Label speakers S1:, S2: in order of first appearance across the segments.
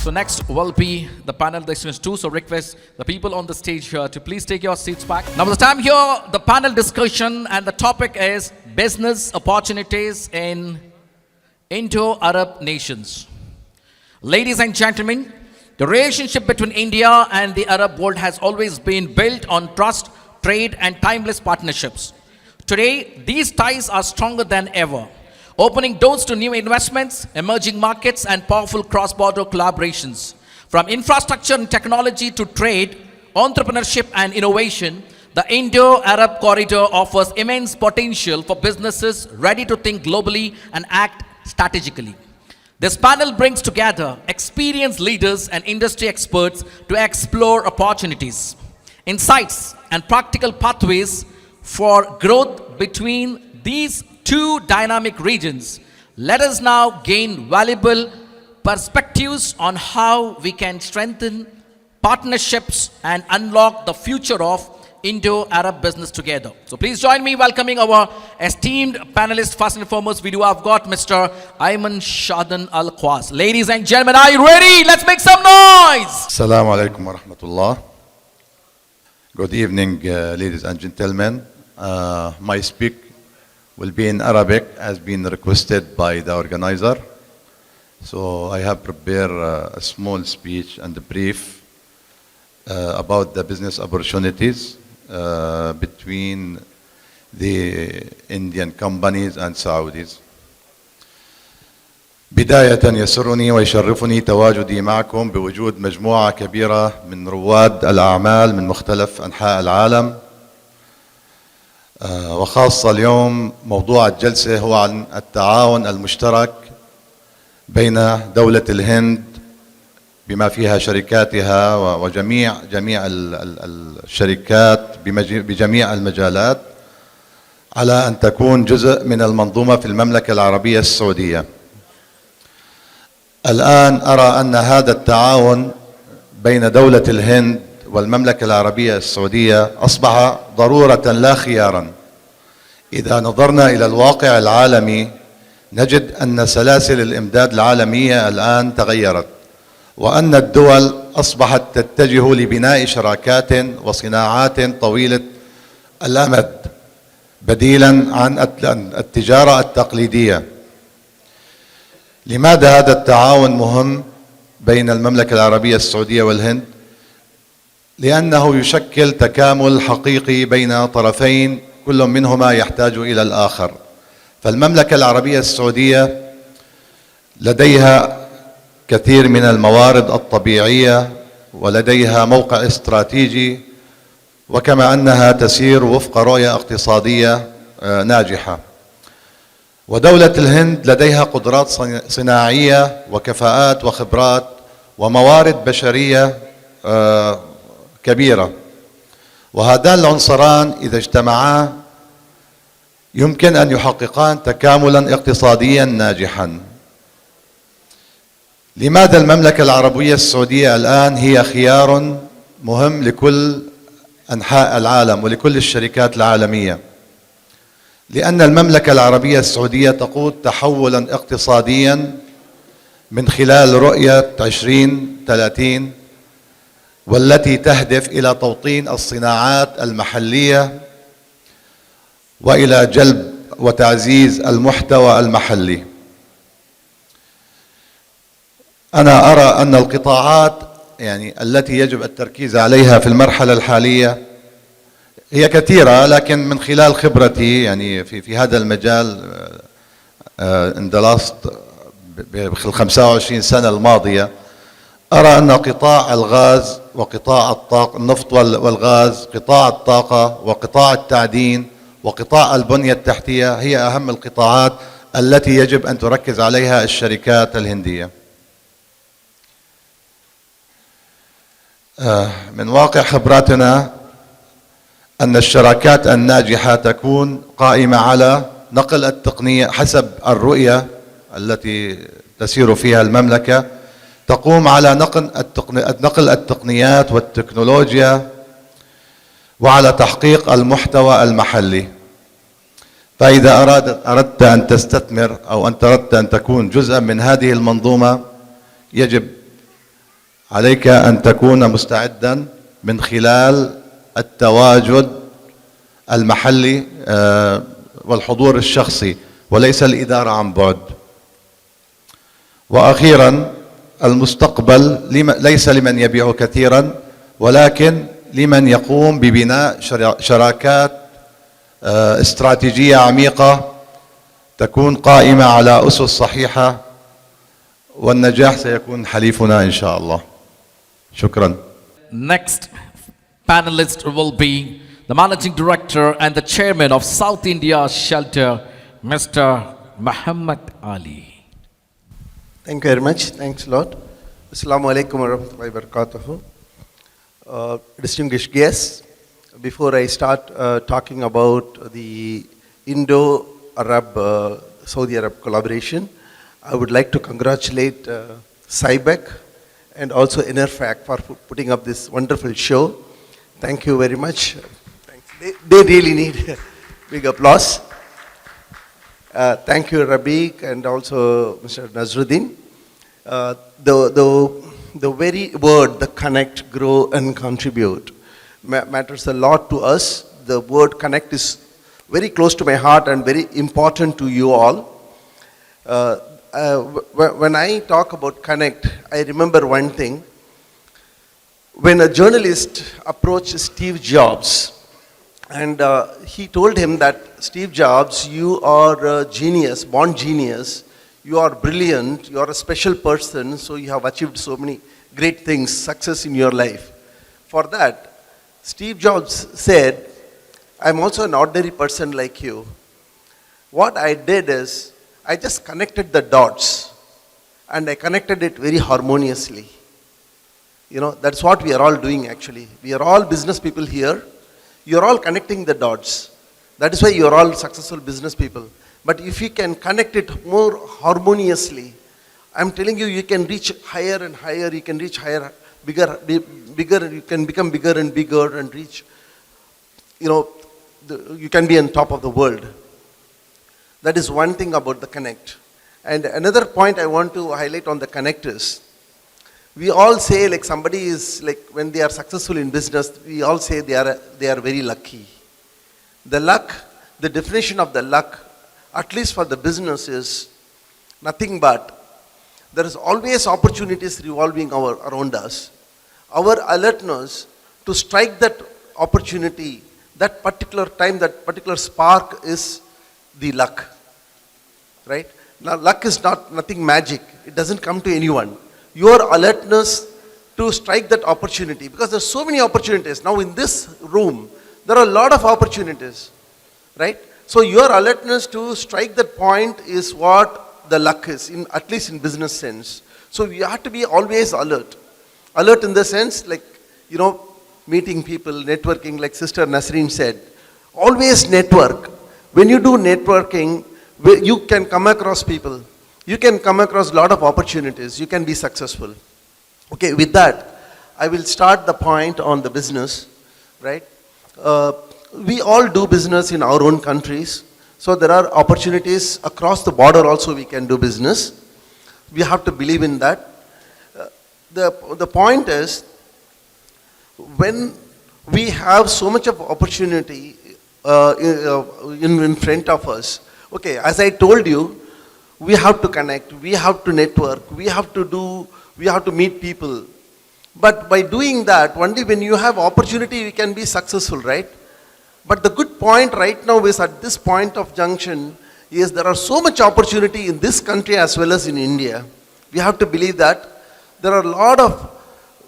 S1: So next will be the panel discussion 2. So request the people on the stage here to please take your seats back. Now the time here, the panel discussion, and the topic is business opportunities in Indo-Arab nations. Ladies and gentlemen, the relationship between India and the Arab world has always been built on trust, trade, and timeless partnerships. Today, these ties are stronger than ever, opening doors to new investments, emerging markets, and powerful cross-border collaborations. From infrastructure and technology to trade, entrepreneurship, and innovation, the Indo-Arab corridor offers immense potential for businesses ready to think globally and act strategically. This panel brings together experienced leaders and industry experts to explore opportunities, insights, and practical pathways for growth between these two dynamic regions. Let us now gain valuable perspectives on how we can strengthen partnerships and unlock the future of Indo-Arab business together. So please join me welcoming our esteemed panelists. First and foremost, we do have got Mr. Ayman Shadan Al-Khwas. Ladies and gentlemen, are you ready? Let's make some noise!
S2: Assalamu alaikum wa rahmatullah. Good evening, ladies and gentlemen. My speak will be in Arabic as been requested by the organizer. So I have prepared a small speech and a brief about the business opportunities between the Indian companies and Saudis. بداية يسرني ويشرفني تواجدي معكم بوجود مجموعة كبيرة من رواد الأعمال من مختلف أنحاء العالم، وخاصة اليوم موضوع الجلسة هو عن التعاون المشترك بين دولة الهند بما فيها شركاتها وجميع الشركات بجميع المجالات على أن تكون جزء من المنظومة في المملكة العربية السعودية. الآن أرى أن هذا التعاون بين دولة الهند والمملكة العربية السعودية أصبح ضرورة لا خيارا. إذا نظرنا إلى الواقع العالمي نجد أن سلاسل الإمداد العالمية الآن تغيرت، وأن الدول أصبحت تتجه لبناء شراكات وصناعات طويلة الأمد بديلا عن التجارة التقليدية. لماذا هذا التعاون مهم بين المملكة العربية السعودية والهند؟ لأنه يشكل تكامل حقيقي بين طرفين كل منهما يحتاج إلى الآخر. فالمملكة العربية السعودية لديها كثير من الموارد الطبيعية ولديها موقع استراتيجي، وكما أنها تسير وفق رؤية اقتصادية ناجحة. ودولة الهند لديها قدرات صناعية وكفاءات وخبرات وموارد بشرية كبيرة، وهذان العنصران إذا اجتمعا يمكن أن يحققان تكاملا اقتصاديا ناجحا. لماذا المملكة العربية السعودية الآن هي خيار مهم لكل أنحاء العالم ولكل الشركات العالمية؟ لأن المملكة العربية السعودية تقود تحولا اقتصاديا من خلال رؤية 2030 والتي تهدف إلى توطين الصناعات المحلية وإلى جلب وتعزيز المحتوى المحلي. أنا أرى أن القطاعات التي يجب التركيز عليها في المرحلة الحالية هي كثيرة، لكن من خلال خبرتي في هذا المجال في 25 سنة الماضية أرى أن قطاع الغاز وقطاع الطاقة، النفط والغاز، قطاع الطاقة وقطاع التعدين وقطاع البنية التحتية هي أهم القطاعات التي يجب أن تركز عليها الشركات الهندية. من واقع خبراتنا أن الشراكات الناجحة تكون قائمة على نقل التقنية حسب الرؤية التي تسير فيها المملكة، تقوم على نقل التقنيات والتكنولوجيا وعلى تحقيق المحتوى المحلي. فإذا أردت أن تستثمر أو أنت أردت أن تكون جزءا من هذه المنظومة يجب عليك أن تكون مستعدا من خلال التواجد المحلي والحضور الشخصي وليس الإدارة عن بعد. وأخيرا المستقبل ليس لمن يبيع كثيرا ولكن لمن يقوم ببناء شراكات استراتيجية عميقة تكون قائمة على أسس صحيحة والنجاح سيكون حليفنا إن شاء الله. شكرا.
S1: Next panelist will be the Managing Director and the Chairman of South India Shelter, Mr. Muhammad Ali.
S3: Thank you very much. Thanks a lot. Assalamu alaikum wa rahmatullahi wa barakatuhu. Distinguished guests, before I start talking about the Indo-Arab, Saudi Arab collaboration, I would like to congratulate Sibec and also INERFAC for putting up this wonderful show. Thank you very much. Thanks. They really need big applause. Thank you, Rabiq, and also Mr. Nazruddin. The very word, the connect, grow, and contribute, matters a lot to us. The word connect is very close to my heart and very important to you all. When I talk about connect, I remember one thing. When a journalist approached Steve Jobs, and he told him that, Steve Jobs, you are a genius, born genius, you are brilliant, you are a special person, so you have achieved so many great things, success in your life. For that, Steve Jobs said, I'm also an ordinary person like you. What I did is, I just connected the dots, and I connected it very harmoniously. You know, that's what we are all doing actually. We are all business people here. You're all connecting the dots. That is why you're all successful business people. But if you can connect it more harmoniously, I'm telling you, you can reach higher and higher, you can reach higher, bigger, you can become bigger and bigger and reach, you know, you can be on top of the world. That is one thing about the connect. And another point I want to highlight on the connect is, we all say like somebody is like, when they are successful in business, we all say they are very lucky. The luck, the definition of the luck, at least for the business, is nothing but there is always opportunities revolving around us. Our alertness to strike that opportunity, that particular time, that particular spark is the luck, right? Now, luck is nothing magic. It doesn't come to anyone. Your alertness to strike that opportunity, because there's so many opportunities. Now in this room, there are a lot of opportunities, right? So your alertness to strike that point is what the luck is, at least in business sense. So you have to be always alert. Alert in the sense like, you know, meeting people, networking, like Sister Nasreen said. Always network. When you do networking, you can come across people. You can come across a lot of opportunities. You can be successful. Okay, with that, I will start the point on the business, right? We all do business in our own countries. So there are opportunities across the border also we can do business. We have to believe in that. The point is, when we have so much of opportunity in front of us, okay, as I told you, we have to connect, we have to network, we have to meet people. But by doing that, only when you have opportunity, you can be successful, right? But the good point right now is, at this point of junction, is there are so much opportunity in this country as well as in India. We have to believe that. There are a lot of,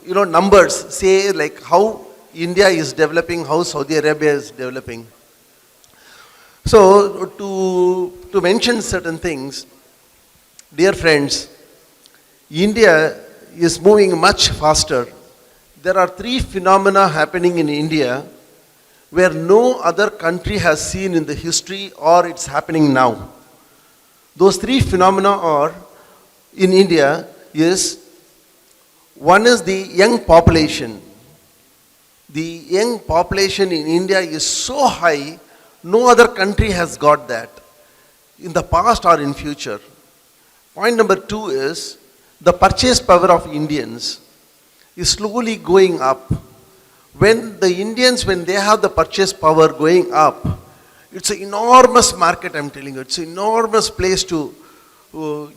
S3: you know, numbers say like how India is developing, how Saudi Arabia is developing. So to mention certain things, dear friends, India is moving much faster. There are 3 phenomena happening in India where no other country has seen in the history, or it's happening now. Those 3 phenomena are, in India, is, one is the young population. The young population in India is so high, no other country has got that, in the past or in future. Point number 2 is the purchase power of Indians. is slowly going up. When the Indians, when they have the purchase power going up, it's an enormous market, I'm telling you. It's an enormous place to,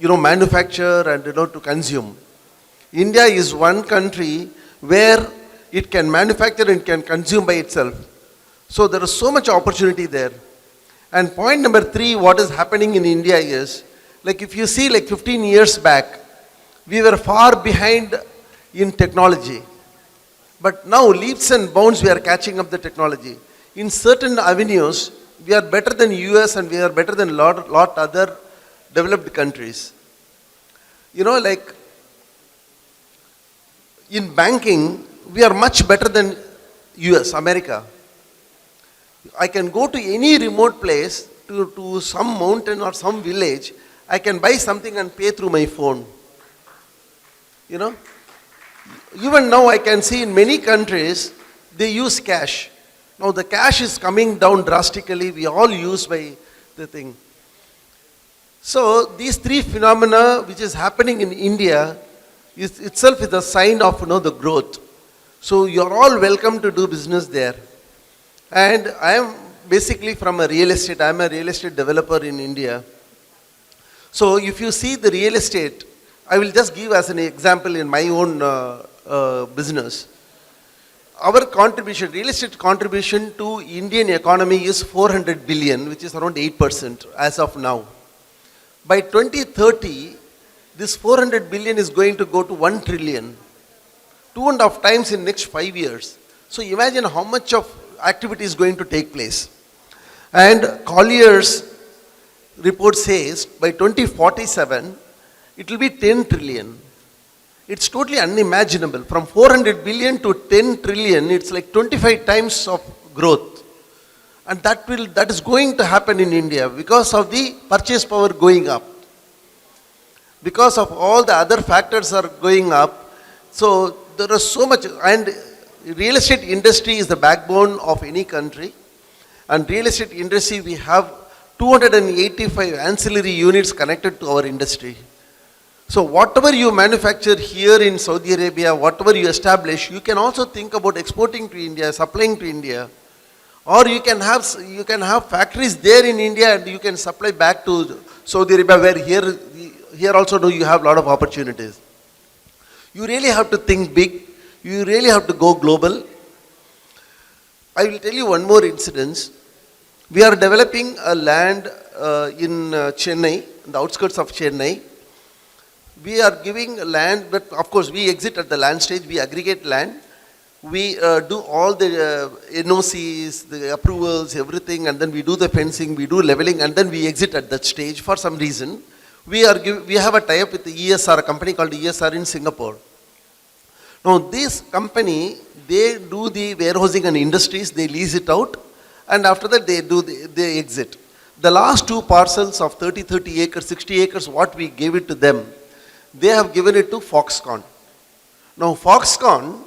S3: manufacture and, to consume. India is one country where it can manufacture and can consume by itself. So there is so much opportunity there. And point number 3, what is happening in India is, like if you see like 15 years back, we were far behind in technology. But now leaps and bounds we are catching up the technology. In certain avenues, we are better than US and we are better than lot other developed countries. Like in banking, we are much better than US, America. I can go to any remote place, to some mountain or some village, I can buy something and pay through my phone. Even now I can see in many countries, they use cash. Now the cash is coming down drastically, we all use by the thing. So these 3 phenomena which is happening in India itself is a sign of the growth. So you're all welcome to do business there. And I am basically from a real estate, I'm a real estate developer in India. So if you see the real estate, I will just give as an example in my own business. Our contribution, real estate contribution to Indian economy is 400 billion, which is around 8% as of now. By 2030, this 400 billion is going to go to 1 trillion, 2.5 times in next 5 years. So imagine how much of activity is going to take place. And Collier's report says by 2047, it will be 10 trillion. It's totally unimaginable. From 400 billion to 10 trillion, it's like 25 times of growth. And that is going to happen in India because of the purchase power going up. Because of all the other factors are going up. So there is so much, and real estate industry is the backbone of any country. And real estate industry, we have 285 ancillary units connected to our industry. So whatever you manufacture here in Saudi Arabia, whatever you establish, you can also think about exporting to India, supplying to India. Or you can have factories there in India and you can supply back to Saudi Arabia, where here also you have a lot of opportunities. You really have to think big. You really have to go global. I will tell you one more incident. We are developing a land in Chennai, in the outskirts of Chennai. We are giving land, but of course we exit at the land stage, we aggregate land. We do all the NOCs, the approvals, everything, and then we do the fencing, we do leveling, and then we exit at that stage for some reason. We have a tie-up with the ESR, a company called ESR in Singapore. Now this company, they do the warehousing and industries, they lease it out, and after that they exit. The last 2 parcels of 30 acres, 60 acres, what we gave it to them, they have given it to Foxconn. Now Foxconn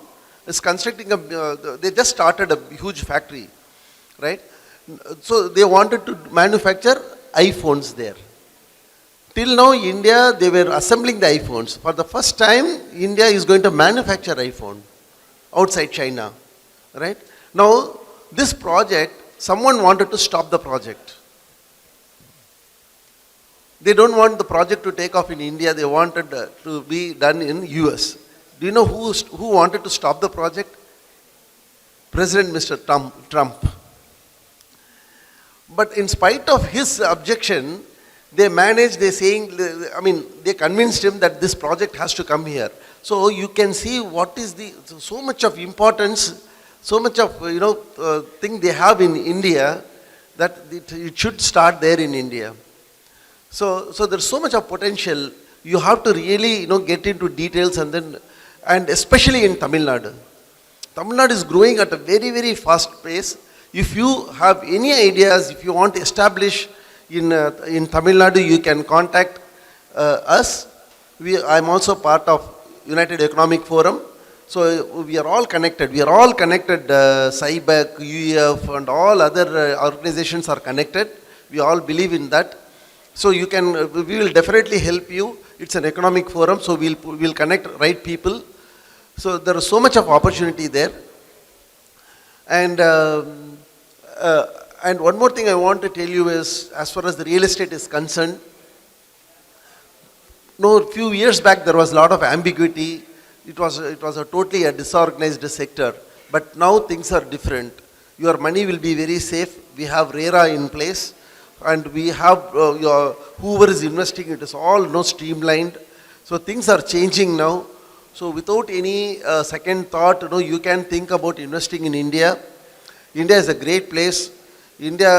S3: is constructing they just started a huge factory, right? So they wanted to manufacture iPhones there. Till now India, they were assembling the iPhones. For the first time, India is going to manufacture iPhone outside China, right? Now this project, someone wanted to stop the project. They don't want the project to take off in India, they wanted to be done in US. Do you know who wanted to stop the project? President Mr. Trump. But in spite of his objection, they convinced him that this project has to come here. So you can see what is so much of importance, so much of, thing they have in India, that it should start there in India. So there's so much of potential. You have to really, get into details and especially in Tamil Nadu. Tamil Nadu is growing at a very, very fast pace. If you have any ideas, if you want to establish in Tamil Nadu, you can contact us. I'm also part of United Economic Forum. So we are all connected. We are all connected. Sibec, UEF and all other organizations are connected. We all believe in that. So we will definitely help you. It's an economic forum, so we'll connect right people. So there is so much of opportunity there. And and one more thing I want to tell you is, as far as the real estate is concerned, a few years back there was a lot of ambiguity. It was a totally a disorganized sector. But now things are different. Your money will be very safe. We have RERA in place, and we have whoever is investing, it is all streamlined. So things are changing now. So without any second thought, you can think about investing in India. India is a great place. India,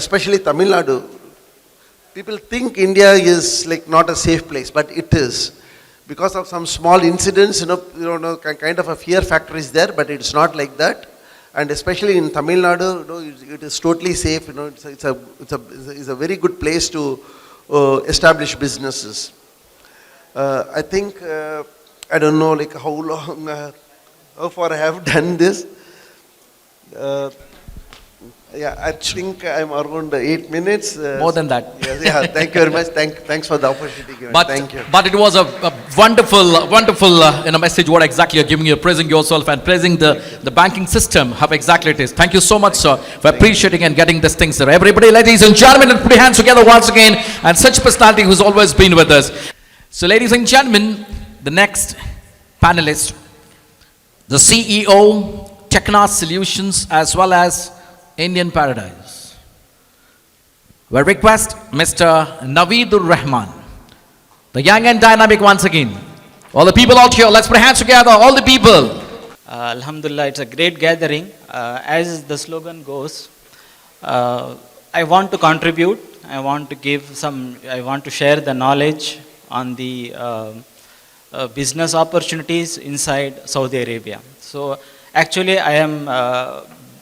S3: especially Tamil Nadu. People think India is like not a safe place, but it is. Because of some small incidents, kind of a fear factor is there, but it's not like that. And especially in Tamil Nadu, it is totally safe. It's a very good place to establish businesses. I think, I don't know like how long, how far I have done this. Yeah, I think I'm around 8 minutes.
S1: More than that.
S3: Yeah, thank you very much. Thanks for the opportunity given. Thank you.
S1: But it was a wonderful message what exactly you're giving. You're praising yourself and praising the banking system, how exactly it is. Thank you so much, sir, for appreciating and getting these things, sir. Everybody, ladies and gentlemen, let's put your hands together once again. And such personality who's always been with us. So, ladies and gentlemen, the next panelist, the CEO, Techna Solutions, as well as Indian Paradise. We request Mr. Naveedur Rahman, the young and dynamic once again. All the people out here, let's put hands together, all the people.
S4: Alhamdulillah, it's a great gathering. As the slogan goes, I want to contribute, I want to share the knowledge on the business opportunities inside Saudi Arabia. So actually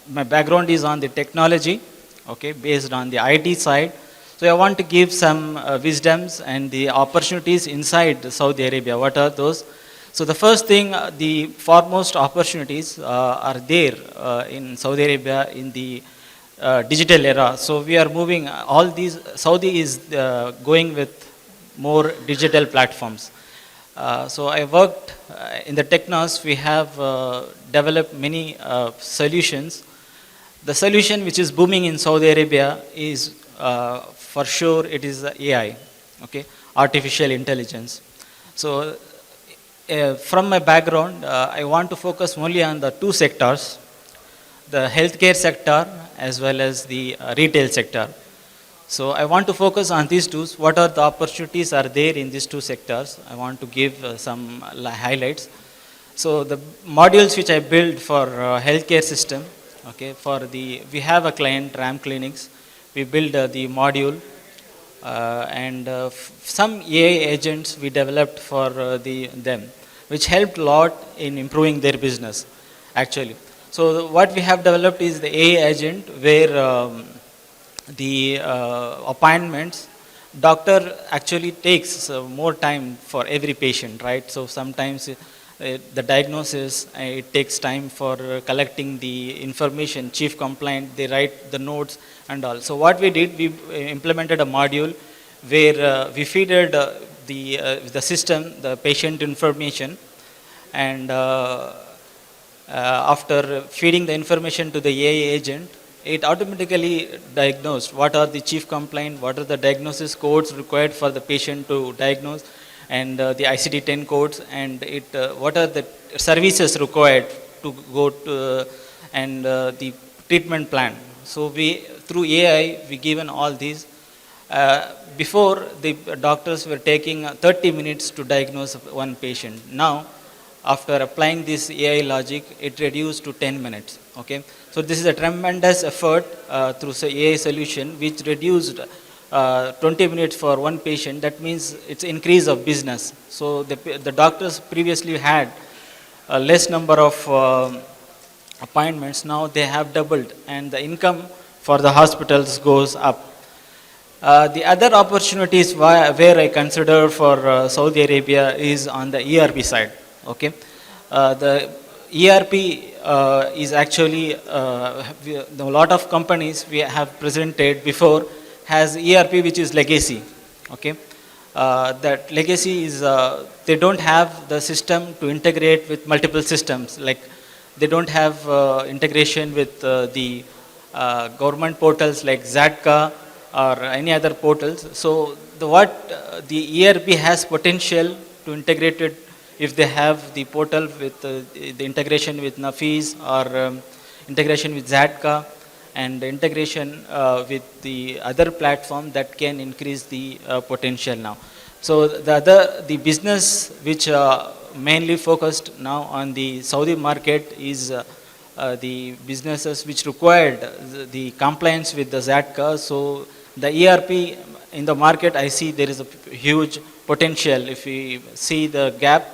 S4: my background is on the technology, okay, based on the IT side. So I want to give some wisdoms and the opportunities inside Saudi Arabia. What are those? So the first thing, the foremost opportunities are there in Saudi Arabia in the digital era. So we are moving, Saudi is going with more digital platforms. So I worked in the Technos. We have developed many solutions. The solution which is booming in Saudi Arabia is for sure it is AI, okay, artificial intelligence. So from my background, I want to focus only on the two sectors, the healthcare sector as well as the retail sector. So I want to focus on these two. What are the opportunities are there in these two sectors? I want to give some highlights. So the modules which I built for healthcare system, okay, we have a client, RAM Clinics. We build the module and some AI agents we developed for them, which helped a lot in improving their business, actually. So what we have developed is the AI agent where the appointments, doctor actually takes more time for every patient, right? So sometimes the diagnosis, it takes time for collecting the information, chief compliant, they write the notes and all. So what we did, we implemented a module where we feeded the system, the patient information, and after feeding the information to the AI agent, it automatically diagnosed what are the chief complaint, what are the diagnosis codes required for the patient to diagnose, and the ICD-10 codes, and what are the services required to go to, and the treatment plan. So through AI, we given all these. Before, the doctors were taking 30 minutes to diagnose one patient. Now, after applying this AI logic, it reduced to 10 minutes. Okay, so this is a tremendous effort through AI solution, which reduced 20 minutes for one patient. That means it's increase of business. So the doctors previously had a less number of appointments. Now they have doubled, and the income for the hospitals goes up. The other opportunities where I consider for Saudi Arabia is on the ERP side. Okay, the ERP is actually a lot of companies we have presented before has ERP which is legacy. Okay, that legacy is they don't have the system to integrate with multiple systems. Like they don't have integration with the government portals like ZATCA or any other portals. So the ERP has potential to integrate it if they have the portal with the integration with Nafis or integration with ZATCA and integration with the other platform that can increase the potential now. So the business which mainly focused now on the Saudi market is the businesses which required the compliance with the ZATCA. So the ERP in the market, I see there is a huge potential if we see the gap.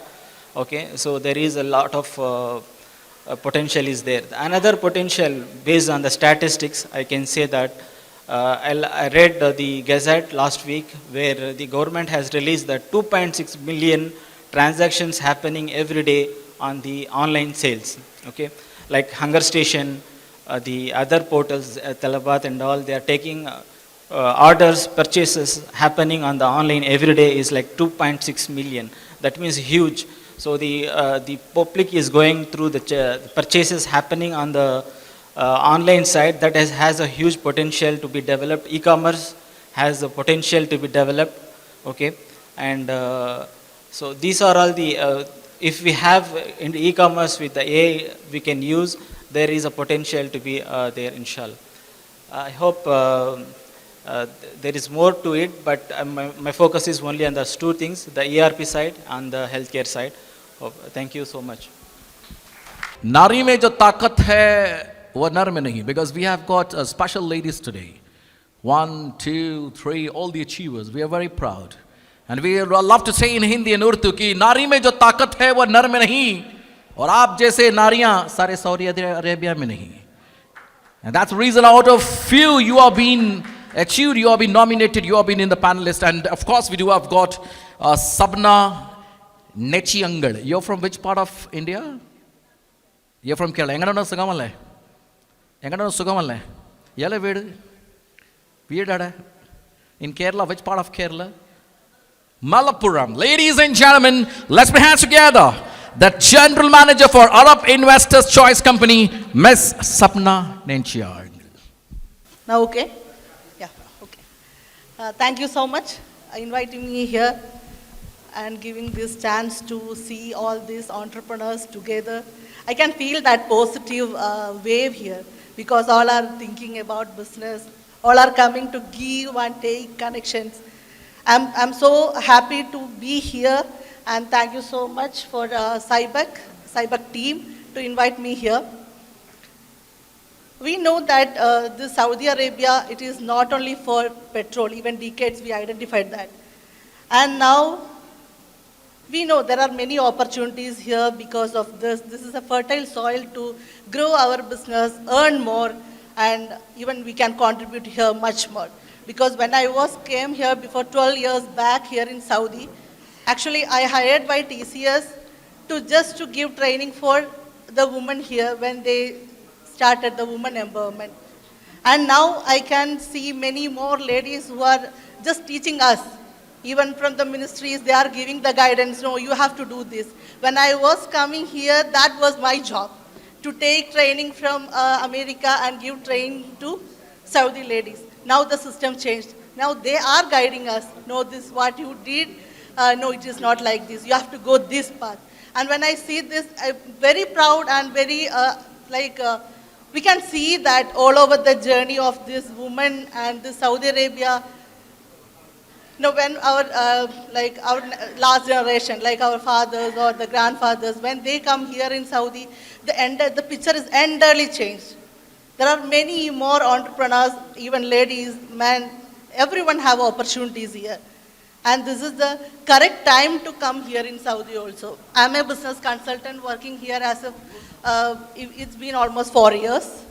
S4: Okay, so there is a lot of potential is there. Another potential based on the statistics, I can say that I read the Gazette last week where the government has released that 2.6 million transactions happening every day on the online sales. Okay, like Hunger Station, the other portals, Talabat and all, they are taking orders, purchases happening on the online every day is like 2.6 million. That means huge. So the public is going through the purchases happening on the online side that has a huge potential to be developed. E-commerce has the potential to be developed. Okay, and so these are all the if we have in the e-commerce with the AI we can use, there is a potential to be there, inshallah. I hope there is more to it, but my focus is only on those two things, the ERP side and the healthcare side. Thank you so much.
S1: नारी में जो ताकत है वो नर में नहीं, because we have got special ladies today. 1, 2, 3, all the achievers. We are very proud. And we love to say in Hindi and Urdu कि नारी में जो ताकत है वो नर में नहीं, और आप जैसे नारियां सारे सऊदी अरेबिया में नहीं. And that's the reason out of few you have been achieved, you have been nominated, you have been in the panelist. And of course we do have got Sabna Nechiangal. You're from which part of India? You're from Kerala. Engadano Sugamalle. Engadano Sugamalle. Yale Vedu. Veedada. In Kerala, which part of Kerala? Malappuram. Ladies and gentlemen, let's put hands together. The General Manager for Arab Investors Choice Company, Ms. Sapna Nenchiar.
S5: Now, okay? Yeah, okay. Thank you so much for inviting me here and giving this chance to see all these entrepreneurs together. I can feel that positive wave here because all are thinking about business, all are coming to give and take connections. I'm so happy to be here, and thank you so much for Sibec team to invite me here. We know that the Saudi Arabia, it is not only for petrol, even decades we identified that. And now we know there are many opportunities here because of this. This is a fertile soil to grow our business, earn more, and even we can contribute here much more. Because when I came here before 12 years back here in Saudi, actually I hired by TCS to give training for the women here when they started the women empowerment. And now I can see many more ladies who are just teaching us. Even from the ministries, they are giving the guidance, no, you have to do this. When I was coming here, that was my job, to take training from America and give training to Saudi ladies. Now the system changed. Now they are guiding us. No, this is what you did. No, it is not like this. You have to go this path. And when I see this, I'm very proud and very we can see that all over the journey of this woman and the Saudi Arabia. When our last generation, like our fathers or the grandfathers, when they come here in Saudi, the picture is entirely changed. There are many more entrepreneurs, even ladies, men, everyone have opportunities here. And this is the correct time to come here in Saudi also. I'm a business consultant working here it's been almost 4 years.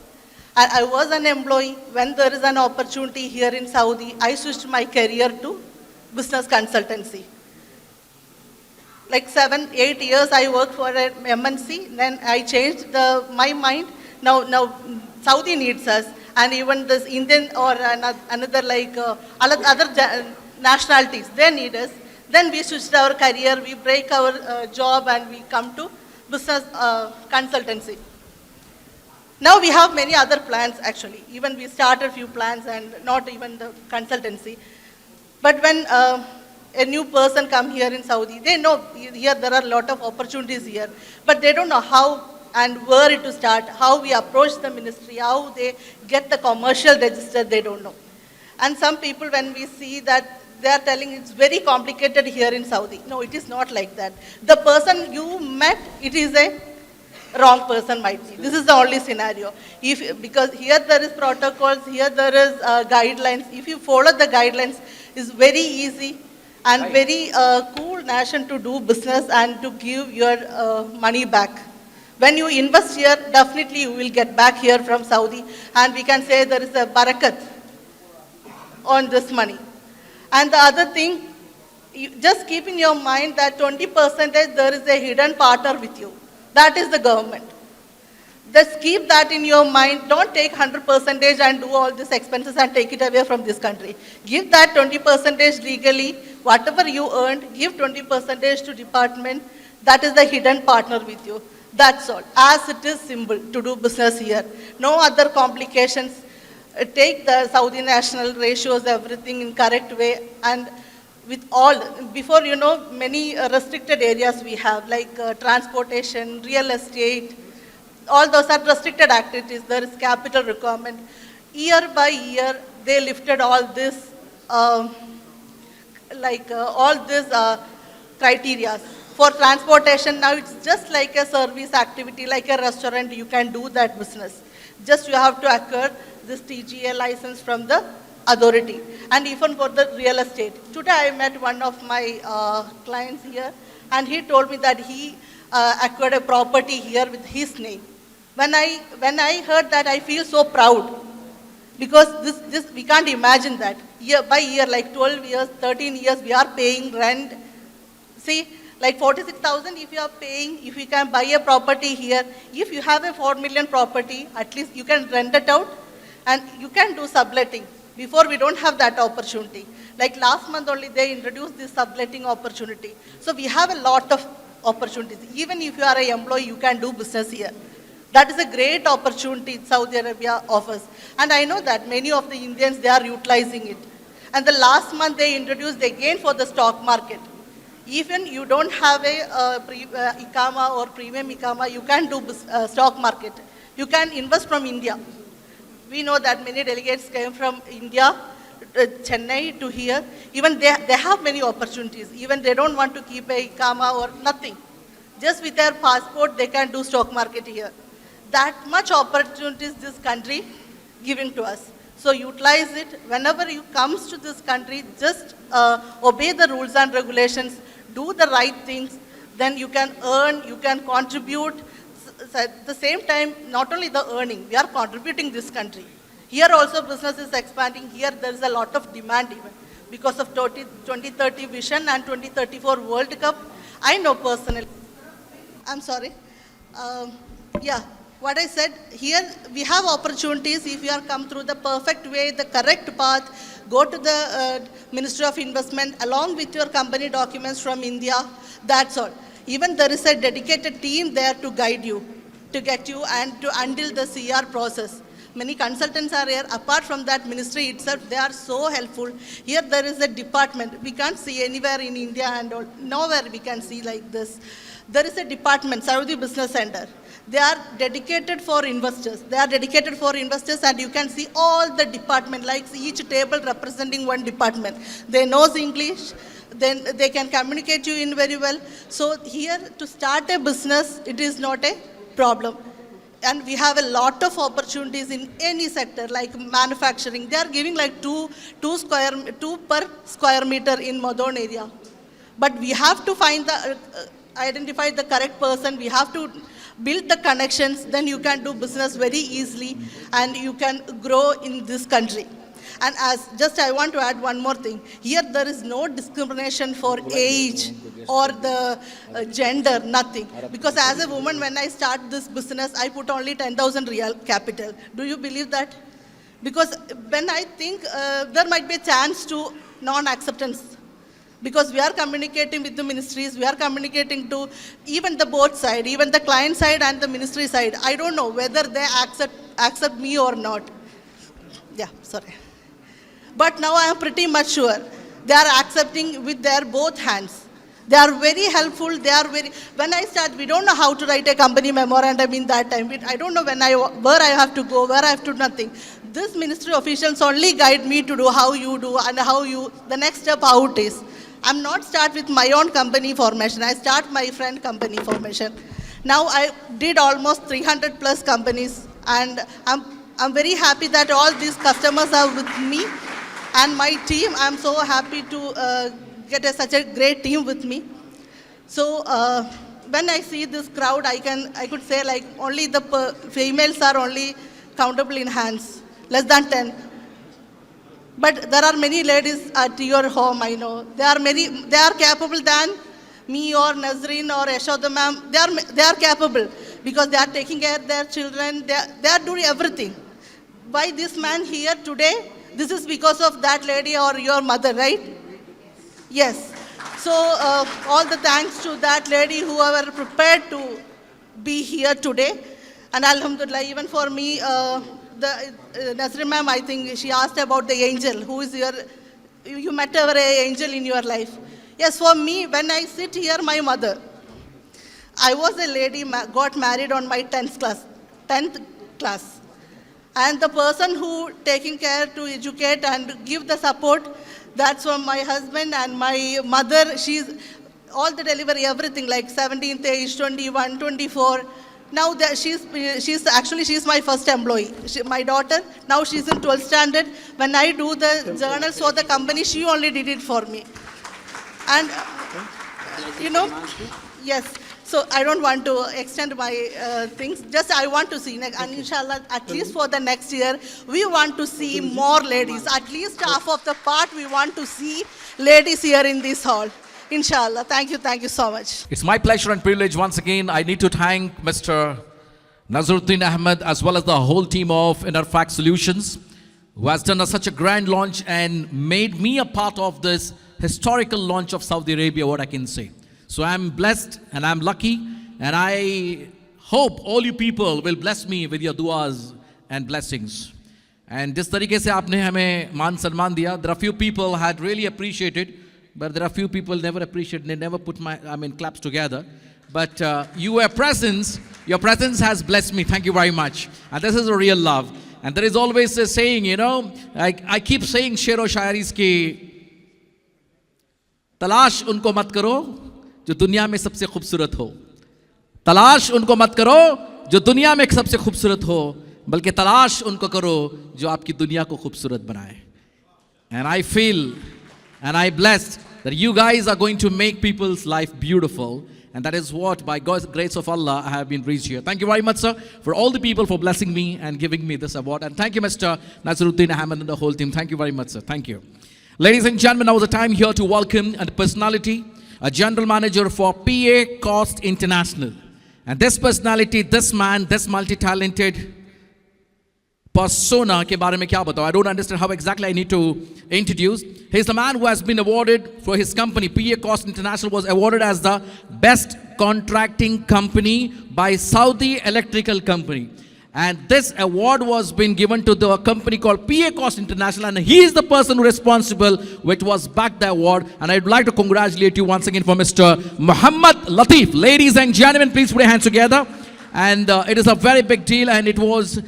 S5: And I was an employee. When there is an opportunity here in Saudi, I switched my career to business consultancy. Like 7, 8 years I worked for an MNC, then I changed my mind. Now Saudi needs us, and even this Indian or another other nationalities, they need us. Then we switched our career, we break our job and we come to business consultancy. Now we have many other plans actually. Even we started few plans and not even the consultancy. But when a new person come here in Saudi, they know here there are a lot of opportunities here, but they don't know how and where to start, how we approach the ministry, how they get the commercial register, they don't know. And some people, when we see that, they are telling it's very complicated here in Saudi. No, it is not like that. The person you met, it is a wrong person might be. This is the only scenario. Because here there is protocols, here there is guidelines. If you follow the guidelines, it's very easy and very cool nation to do business and to give your money back. When you invest here, definitely you will get back here from Saudi, and we can say there is a barakat on this money. And the other thing, just keep in your mind that 20% there is a hidden partner with you. That is the government. Just keep that in your mind. Don't take 100% and do all these expenses and take it away from this country. Give that 20% legally. Whatever you earned, give 20% to department. That is the hidden partner with you. That's all. As it is simple to do business here. No other complications. Take the Saudi national ratios, everything in correct way, and with all, before you know, many restricted areas we have, like transportation, real estate, all those are restricted activities. There is capital requirement. Year by year, they lifted all this, all these criteria. For transportation, now it's just like a service activity, like a restaurant, you can do that business. Just you have to acquire this TGA license from the authority. And even for the real estate. Today I met one of my clients here, and he told me that he acquired a property here with his name. When I heard that, I feel so proud, because this we can't imagine that. Year by year, like 12 years, 13 years, we are paying rent. See, like 46,000 if you are paying, if you can buy a property here, if you have a 4 million property, at least you can rent it out and you can do subletting. Before we don't have that opportunity. Like last month only they introduced this subletting opportunity. So we have a lot of opportunities. Even if you are an employee, you can do business here. That is a great opportunity Saudi Arabia offers. And I know that many of the Indians, they are utilizing it. And the last month they introduced again for the stock market. Even you don't have a Ikama or premium Ikama, you can do stock market. You can invest from India. We know that many delegates came from India, Chennai to here. Even they have many opportunities. Even they don't want to keep a Ikama or nothing. Just with their passport, they can do stock market here. That much opportunities this country giving to us. So utilize it. Whenever you comes to this country, just obey the rules and regulations, do the right things, then you can earn, you can contribute. At the same time, not only the earning, we are contributing this country. Here also business is expanding. Here there is a lot of demand even because of 2030 vision and 2034 World Cup. I know personally. I'm sorry. Yeah, what I said, here we have opportunities if you are come through the perfect way, the correct path, go to the Ministry of Investment along with your company documents from India, that's all. Even there is a dedicated team there to guide you, to get you and to handle the CR process. Many consultants are here. Apart from that ministry itself, they are so helpful. Here there is a department. We can't see anywhere in India and all, nowhere we can see like this. There is a department, Saudi Business Center. They are dedicated for investors. They are dedicated for investors, and you can see all the department, like each table representing one department. They knows English. Then they can communicate you in very well. So here to start a business, it is not a problem. And we have a lot of opportunities in any sector, like manufacturing. They are giving like two per square meter in Madon area. But we have to find the, identify the correct person. We have to build the connections. Then you can do business very easily and you can grow in this country. And as just I want to add one more thing. Here there is no discrimination for age or the gender, nothing. Because as a woman, when I start this business, I put only 10,000 real capital. Do you believe that? Because when I think there might be a chance to non-acceptance. Because we are communicating with the ministries, we are communicating to even the both side, even the client side and the ministry side. I don't know whether they accept me or not. Yeah, sorry. But now I am pretty much sure they are accepting with their both hands. They are very helpful. They are very. When I start, we don't know how to write a company memorandum in that time. I don't know where I have to go, where I have to nothing. This ministry officials only guide me to do how you do and the next step how it is. I'm not start with my own company formation. I start my friend company formation. Now I did almost 300 plus companies, and I'm very happy that all these customers are with me and my team. I'm so happy to get such a great team with me. So when I see this crowd, I could say like only the females are only countable in hands, less than 10. But there are many ladies at your home, I know. They are capable than me or Nazreen or Yashoda ma'am. They are capable because they are taking care of their children. They are doing everything. Why this man here today? This is because of that lady or your mother, right? Yes. So all the thanks to that lady who were prepared to be here today. And alhamdulillah, even for me, Nazreen ma'am, I think she asked about the angel. Who is you met ever an angel in your life? Yes, for me, when I sit here, my mother. I was a lady, got married on my 10th class. And the person who taking care to educate and give the support, that's from my husband and my mother. She's all the delivery, everything like 17th age, 21, 24. Now that she's my first employee. My daughter, now she's in 12th standard. When I do the journals for the company, she only did it for me. And, yes. So I don't want to extend my things. Just I want to see, and inshallah, at least for the next year, we want to see more ladies. At least half of the part, we want to see ladies here in this hall. Inshallah. Thank you so much.
S1: It's my pleasure and privilege once again. I need to thank Mr. Nazruddin Ahmed as well as the whole team of Inner Fact Solutions, who has done such a grand launch and made me a part of this historical launch of Saudi Arabia, what I can say. So I'm blessed and I'm lucky, and I hope all you people will bless me with your duas and blessings. And जिस तरीके से आपने हमें मान सम्मान दिया, there are few people had really appreciated, but there are few people never appreciate. They never put claps together. But your presence has blessed me. Thank you very much. And this is a real love. And there is always a saying, I keep saying शेरो शायरी की तलाश उनको मत करो जो दुनिया में सबसे खूबसूरत हो. तलाश उनको मत करो जो दुनिया में सबसे खूबसूरत हो, बल्कि तलाश उनको करो जो आपकी दुनिया को खूबसूरत बनाए. And I feel and I blessed that you guys are going to make people's life beautiful, and that is what, by God's grace of Allah, I have been reached here. Thank you very much, sir, for all the people for blessing me and giving me this award. And thank you, Mr. Nazruddin Ahmed and the whole team. Thank you very much, sir. Thank you. Ladies and gentlemen, now is the time here to welcome a personality, a general manager for PA Cost International. And this personality, this man, this multi-talented persona ke baare mein kya batao? I don't understand how exactly I need to introduce. He's the man who has been awarded for his company. PA Cost International was awarded as the best contracting company by Saudi Electrical Company. And this award was been given to the company called PA Cost International, and he is the person responsible which was backed the award. And I'd like to congratulate you once again for Mr. Muhammad Latif. Ladies and gentlemen, please put your hands together. And it is a very big deal, and it was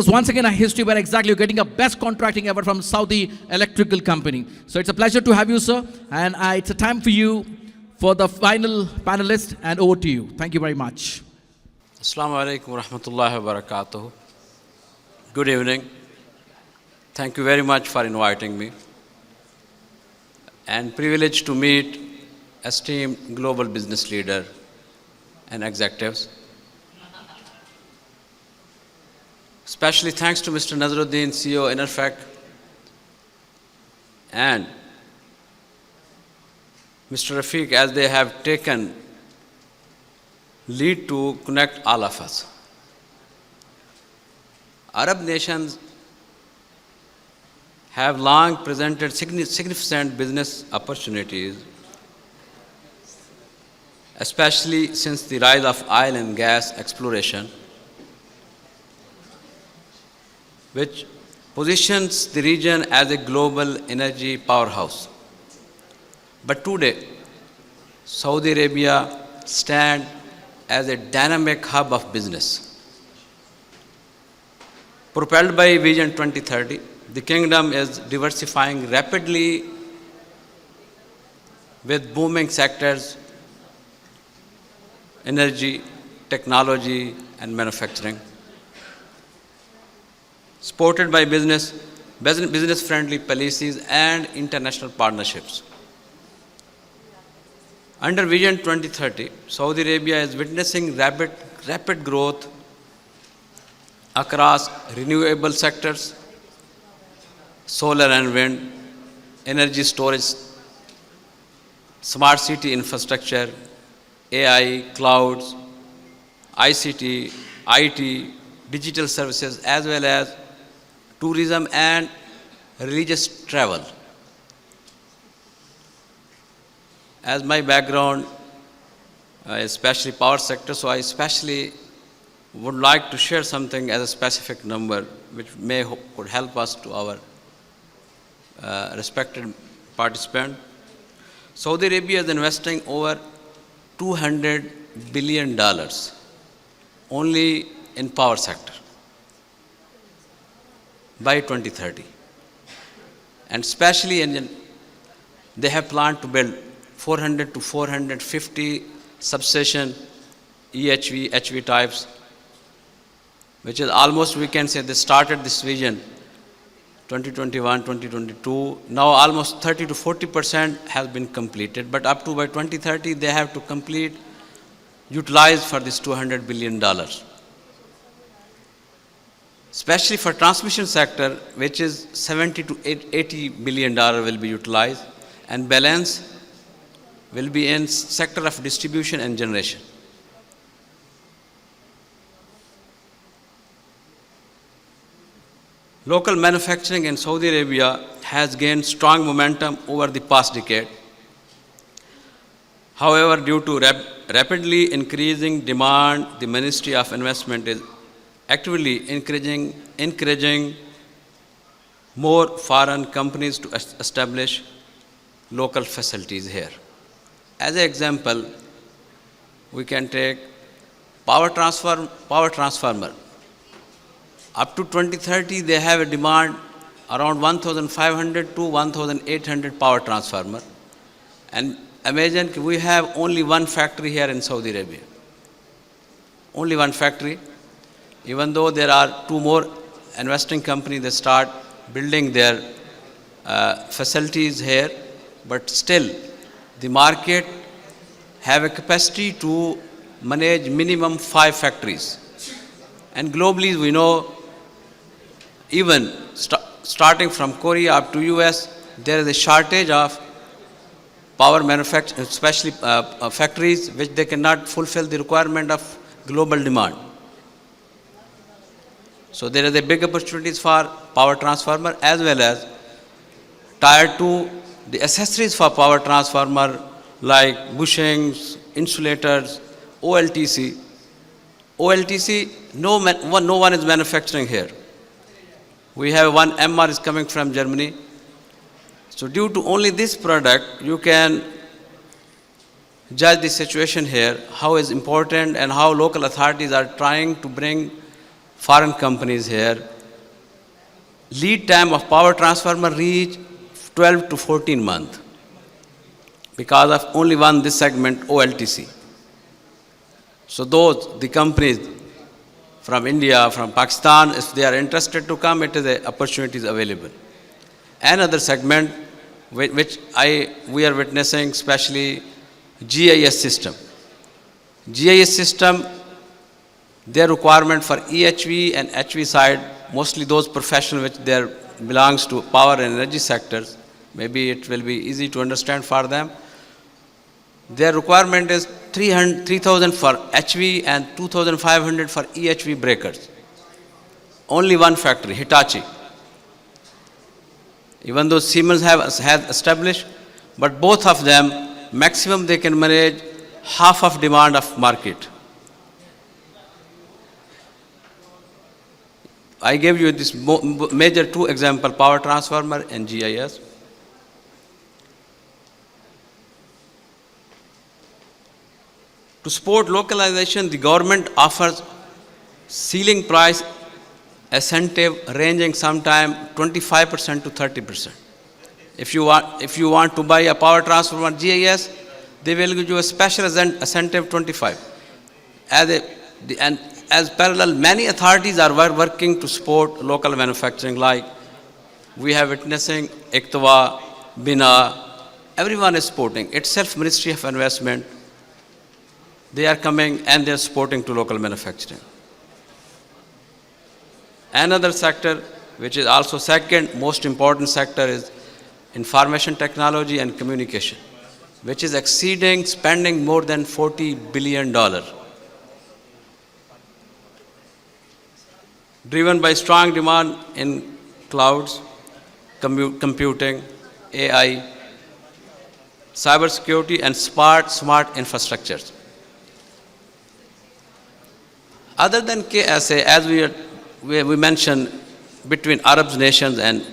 S1: once again a history where exactly you're getting a best contracting ever from Saudi Electrical Company. So it's a pleasure to have you, sir, and it's a time for you for the final panelist, and over to you. Thank you very much.
S6: Assalamu alaikum wa rahmatullahi wa barakatuh. Good evening. Thank you very much for inviting me. And privileged to meet esteemed global business leader and executives. Especially thanks to Mr. Nazruddin, CEO Inner Fact, and Mr. Rafiq, as they have taken lead to connect all of us. Arab nations have long presented significant business opportunities, especially since the rise of oil and gas exploration, which positions the region as a global energy powerhouse. But today, Saudi Arabia stands as a dynamic hub of business. Propelled by Vision 2030, the kingdom is diversifying rapidly with booming sectors, energy, technology, and manufacturing. Supported by business-friendly policies and international partnerships. Under Vision 2030, Saudi Arabia is witnessing rapid growth across renewable sectors, solar and wind, energy storage, smart city infrastructure, AI, clouds, ICT, IT, digital services, as well as tourism and religious travel. As my background, especially power sector, so I especially would like to share something as a specific number which could help us to our respected participant. Saudi Arabia is investing over $200 billion only in power sector by 2030. And especially they have planned to build 400 to 450 substation EHV, HV types, which is almost, we can say, they started this vision 2021, 2022. Now almost 30 to 40% has been completed, but up to by 2030, they have to utilize for this $200 billion. Especially for transmission sector, which is 70 to 80 billion dollar will be utilized, and balance will be in sector of distribution and generation. Local manufacturing in Saudi Arabia has gained strong momentum over the past decade. However, due to rapidly increasing demand, the Ministry of Investment is actively encouraging more foreign companies to establish local facilities here. As an example, we can take power transformer. Up to 2030, they have a demand around 1,500 to 1,800 power transformer. And imagine we have only one factory here in Saudi Arabia. Only one factory. Even though there are two more investing companies that start building their facilities here, but still the market have a capacity to manage minimum 5 factories. And globally, we know, even starting from Korea up to US, there is a shortage of power manufacturing, especially factories, which they cannot fulfill the requirement of global demand. So there is a big opportunities for power transformer as well as tier 2, the accessories for power transformer like bushings, insulators, OLTC. OLTC, no one is manufacturing here. We have one MR is coming from Germany. So due to only this product, you can judge the situation here, how is important and how local authorities are trying to bring foreign companies here. Lead time of power transformer reach 12 to 14 months because of only this segment, OLTC. So the companies from India, from Pakistan, if they are interested to come, it is a opportunities available. Another segment which we are witnessing, especially GIS system. GIS system, their requirement for EHV and HV side, mostly those professionals which there belongs to power and energy sectors, maybe it will be easy to understand for them. Their requirement is 3,000 for HV and 2,500 for EHV breakers. Only one factory, Hitachi. Even though Siemens has established, but both of them, maximum they can manage half of demand of market. I gave you this major two example, power transformer and GIS. To support localization, the government offers ceiling price incentive ranging sometime 25% to 30%. If you want to buy a power transformer GIS, they will give you a special incentive 25. As parallel, many authorities are working to support local manufacturing, like we have witnessing ICTWA, BINA, everyone is supporting. Itself Ministry of Investment, they are coming and they are supporting to local manufacturing. Another sector, which is also second most important sector, is information technology and communication, which is exceeding spending more than $40 billion. Driven by strong demand in clouds, computing, AI, cybersecurity, and smart infrastructures. Other than KSA, as we mentioned, between Arab nations and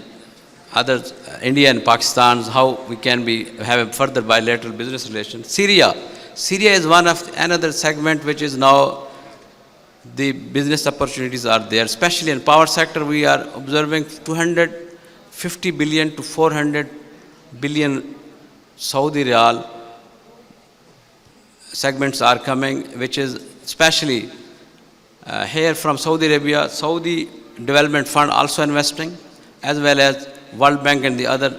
S6: others, India and Pakistan, how we can have a further bilateral business relations. Syria is one of another segment which is now the business opportunities are there, especially in power sector. We are observing 250 billion to 400 billion Saudi Riyal segments are coming, which is especially here from Saudi Arabia. Saudi Development Fund also investing, as well as World Bank and the other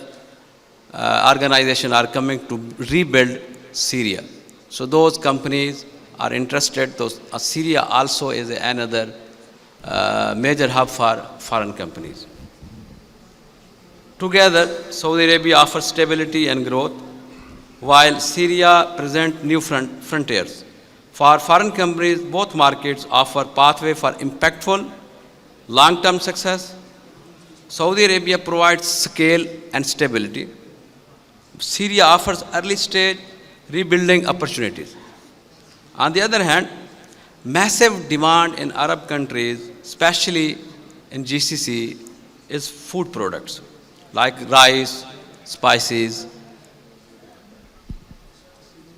S6: organizations are coming to rebuild Syria. So those companies are interested. Syria also is another major hub for foreign companies. Together, Saudi Arabia offers stability and growth, while Syria presents new frontiers. For foreign companies, both markets offer pathway for impactful long-term success. Saudi Arabia provides scale and stability. Syria offers early-stage rebuilding opportunities. On the other hand, massive demand in Arab countries, especially in GCC, is food products like rice, spices,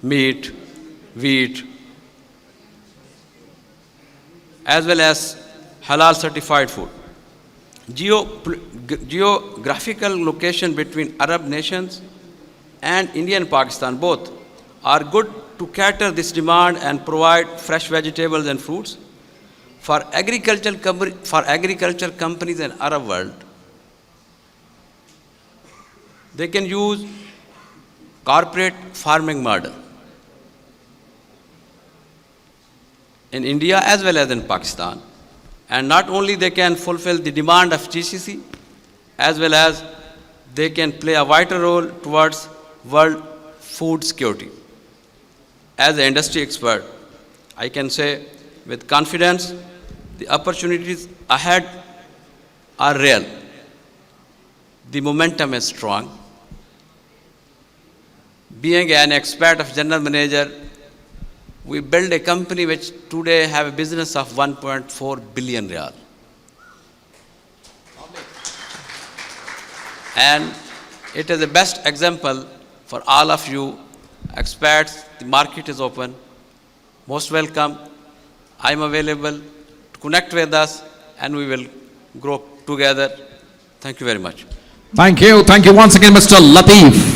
S6: meat, wheat, as well as halal certified food. Geographical location between Arab nations and India and Pakistan both are good to cater this demand and provide fresh vegetables and fruits. For agriculture companies in Arab world, they can use corporate farming model in India as well as in Pakistan. And not only they can fulfill the demand of GCC, as well as they can play a vital role towards world food security. As an industry expert, I can say with confidence, the opportunities ahead are real. The momentum is strong. Being an expert of general manager, we build a company which today have a business of 1.4 billion riyal. And it is the best example for all of you experts. The market is open. Most welcome. I am available to connect with us and we will grow together. Thank you very much.
S1: Thank you once again, Mr. Latif.